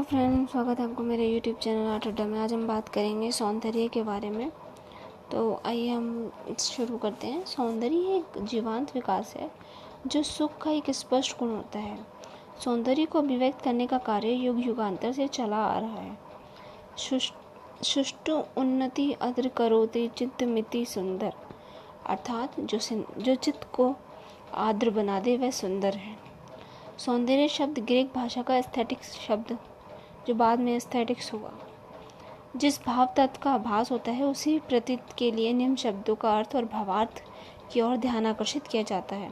Friends, स्वागत है आपको मेरे यूट्यूब चैनल आर्ट अड्डा में। आज हम बात करेंगे सौंदर्य के बारे में। तो आइए हम शुरू करते हैं। सौंदर्य एक जीवंत विकास है जो सुख का एक स्पष्ट गुण होता है। सौंदर्य को अभिव्यक्त करने का कार्य युग युगांतर से चला आ रहा है। सुष्ठु उन्नति अद्र करोति चित्तमिति सुंदर, अर्थात जो चित्त को आर्द्र बना दे वह सुंदर है। सौंदर्य शब्द ग्रीक भाषा का एस्थेटिक्स शब्द, जो बाद में एस्थेटिक्स हुआ, जिस भाव तत्व का आभास होता है उसी प्रतीत के लिए निम्न शब्दों का अर्थ और भावार्थ की ओर ध्यान आकर्षित किया जाता है,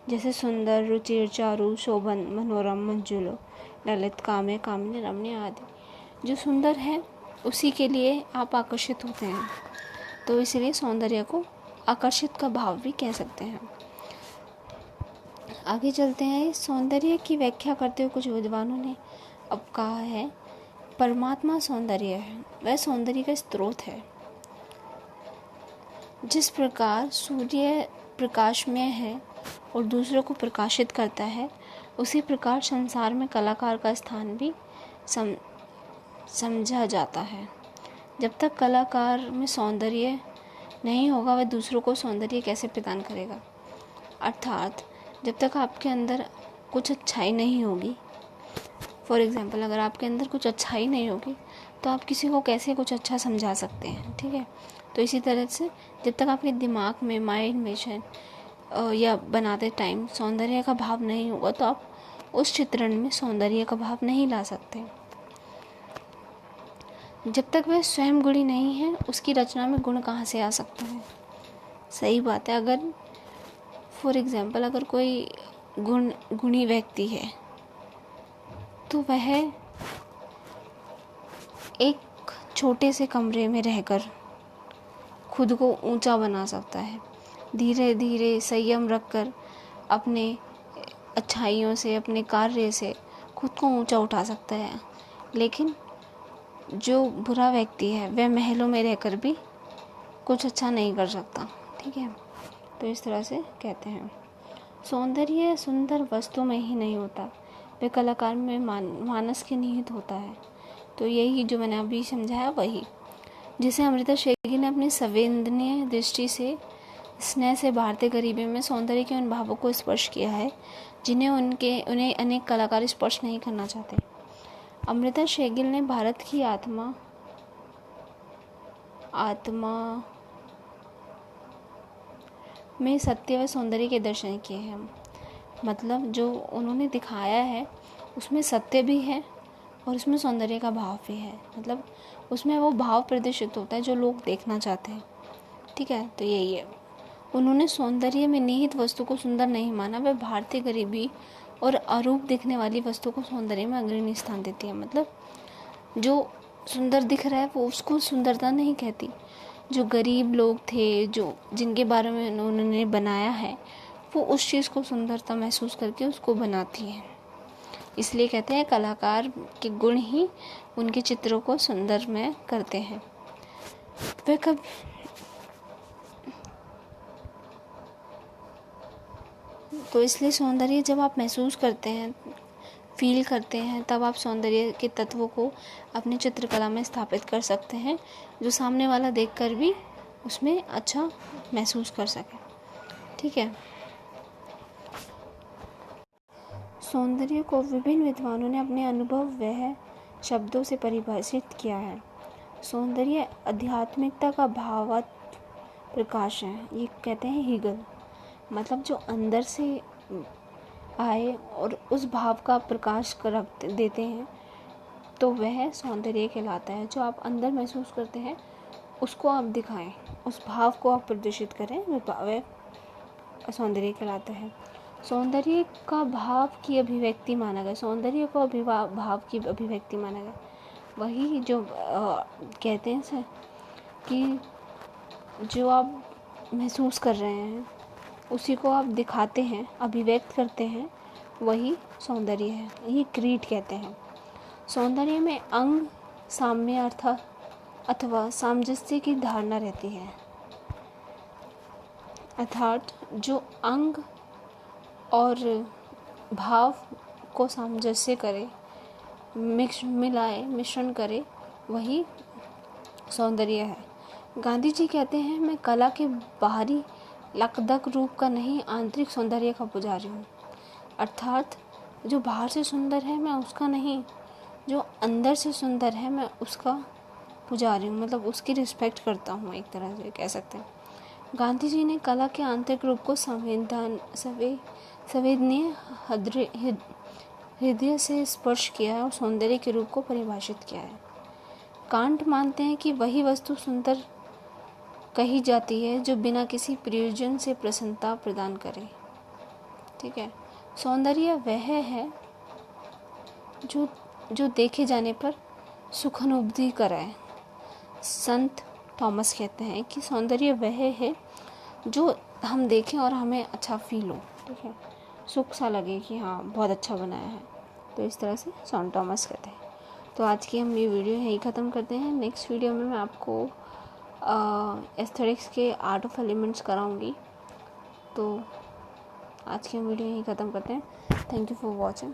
जैसे सुंदर, रुचिर, चारु, शोभन, मनोरम, मंजुलो, ललित, काम्य, कामिनी, रमणीय आदि। जो सुंदर है उसी के लिए आप आकर्षित होते हैं, तो इसलिए सौंदर्य को आकर्षित का भाव भी कह सकते हैं। आगे चलते हैं। सौंदर्य की व्याख्या करते हुए कुछ विद्वानों ने अब कहा है, परमात्मा सौंदर्य है, वह सौंदर्य का स्रोत है। जिस प्रकार सूर्य प्रकाशमय है और दूसरों को प्रकाशित करता है, उसी प्रकार संसार में कलाकार का स्थान भी समझा जाता है। जब तक कलाकार में सौंदर्य नहीं होगा, वह दूसरों को सौंदर्य कैसे प्रदान करेगा। अर्थात जब तक आपके अंदर कुछ अच्छाई नहीं होगी, फॉर एग्ज़ाम्पल अगर आपके अंदर कुछ अच्छाई नहीं होगी तो आप किसी को कैसे कुछ अच्छा समझा सकते हैं, ठीक है। तो इसी तरह से जब तक आपके दिमाग में, माइंड में या बनाते टाइम सौंदर्य का भाव नहीं होगा, तो आप उस चित्रण में सौंदर्य का भाव नहीं ला सकते। जब तक वह स्वयं गुणी नहीं है, उसकी रचना में गुण कहाँ से आ सकता है। सही बात है। अगर फॉर एग्ज़ाम्पल अगर कोई गुणी व्यक्ति है तो वह एक छोटे से कमरे में रहकर खुद को ऊंचा बना सकता है। धीरे धीरे संयम रखकर अपने अच्छाइयों से, अपने कार्य से खुद को ऊंचा उठा सकता है। लेकिन जो बुरा व्यक्ति है वह महलों में रहकर भी कुछ अच्छा नहीं कर सकता, ठीक है। तो इस तरह से कहते हैं। सौंदर्य सुंदर वस्तु में ही नहीं होता, वह कलाकार में मानस के निहित होता है। तो यही जो मैंने अभी समझाया वही, जिसे अमृता शेरगिल ने अपनी संवेदनीय दृष्टि से स्नेह से भारतीय गरीबी में सौंदर्य के उन भावों को स्पर्श किया है जिन्हें उन्हें अनेक कलाकार स्पर्श नहीं करना चाहते। अमृता शेरगिल ने भारत की आत्मा में सत्य व सौंदर्य के दर्शन किए हैं। मतलब जो उन्होंने दिखाया है उसमें सत्य भी है और उसमें सौंदर्य का भाव भी है। मतलब उसमें वो भाव प्रदर्शित होता है जो लोग देखना चाहते हैं, ठीक है। तो यही है, उन्होंने सौंदर्य में निहित वस्तु को सुंदर नहीं माना। वह भारतीय गरीबी और अरूप दिखने वाली वस्तु को सौंदर्य में अग्रणी स्थान देती है। मतलब जो सुंदर दिख रहा है वो उसको सुंदरता नहीं कहती। जो गरीब लोग थे, जो जिनके बारे में उन्होंने बनाया है, वो उस चीज़ को सुंदरता महसूस करके उसको बनाती है। इसलिए कहते हैं कलाकार के गुण ही उनके चित्रों को सुंदरमय करते हैं। वह कब तो इसलिए सौंदर्य जब आप महसूस करते हैं, फील करते हैं, तब आप सौंदर्य के तत्वों को अपनी चित्रकला में स्थापित कर सकते हैं, जो सामने वाला देखकर भी उसमें अच्छा महसूस कर सके, ठीक है। सौंदर्य को विभिन्न विद्वानों ने अपने अनुभव व शब्दों से परिभाषित किया है। सौंदर्य आध्यात्मिकता का भावात्म प्रकाश है, ये कहते हैं हीगल। मतलब जो अंदर से आए और उस भाव का प्रकाश रख देते हैं तो वह सौंदर्य कहलाता है। जो आप अंदर महसूस करते हैं उसको आप दिखाएं, उस भाव को आप प्रदर्शित करें, वह सौंदर्य कहलाता है। सौंदर्य का भाव की अभिव्यक्ति माना गया, सौंदर्य को भाव की अभिव्यक्ति माना गया। वही जो कहते हैं कि जो आप महसूस कर रहे हैं उसी को आप दिखाते हैं, अभिव्यक्त करते हैं, वही सौंदर्य है। ये क्रीड कहते हैं। सौंदर्य में अंग साम्य अथवा सामंजस्य की धारणा रहती है। अर्थात जो अंग और भाव को सामंजस्य करे मिश्रण करे वही सौंदर्य है। गांधी जी कहते हैं, मैं कला के बाहरी लकदक रूप का नहीं, आंतरिक सौंदर्य का पुजारी हूँ। अर्थात जो बाहर से सुंदर है मैं उसका नहीं, जो अंदर से सुंदर है मैं उसका पुजारी हूँ, मतलब उसकी रिस्पेक्ट करता हूँ, एक तरह से कह सकते हैं। गांधी जी ने कला के आंतरिक रूप को संवेदनीय हृदय से स्पर्श किया है और सौंदर्य के रूप को परिभाषित किया है। कांट मानते हैं कि वही वस्तु सुंदर कही जाती है जो बिना किसी प्रयोजन से प्रसन्नता प्रदान करे। ठीक है, सौंदर्य वह है जो देखे जाने पर सुखानुभूति कराए। संत थॉमस कहते हैं कि सौंदर्य वह है जो हम देखें और हमें अच्छा फील हो, ठीक है, सुख सा लगे कि हाँ बहुत अच्छा बनाया है। तो इस तरह से संत थॉमस कहते हैं। तो आज की हम ये वीडियो यहीं ख़त्म करते हैं। नेक्स्ट वीडियो में मैं आपको एस्थेटिक्स के आर्ट ऑफ एलिमेंट्स कराऊंगी। तो आज की हम वीडियो यहीं ख़त्म करते हैं। Thank you for watching.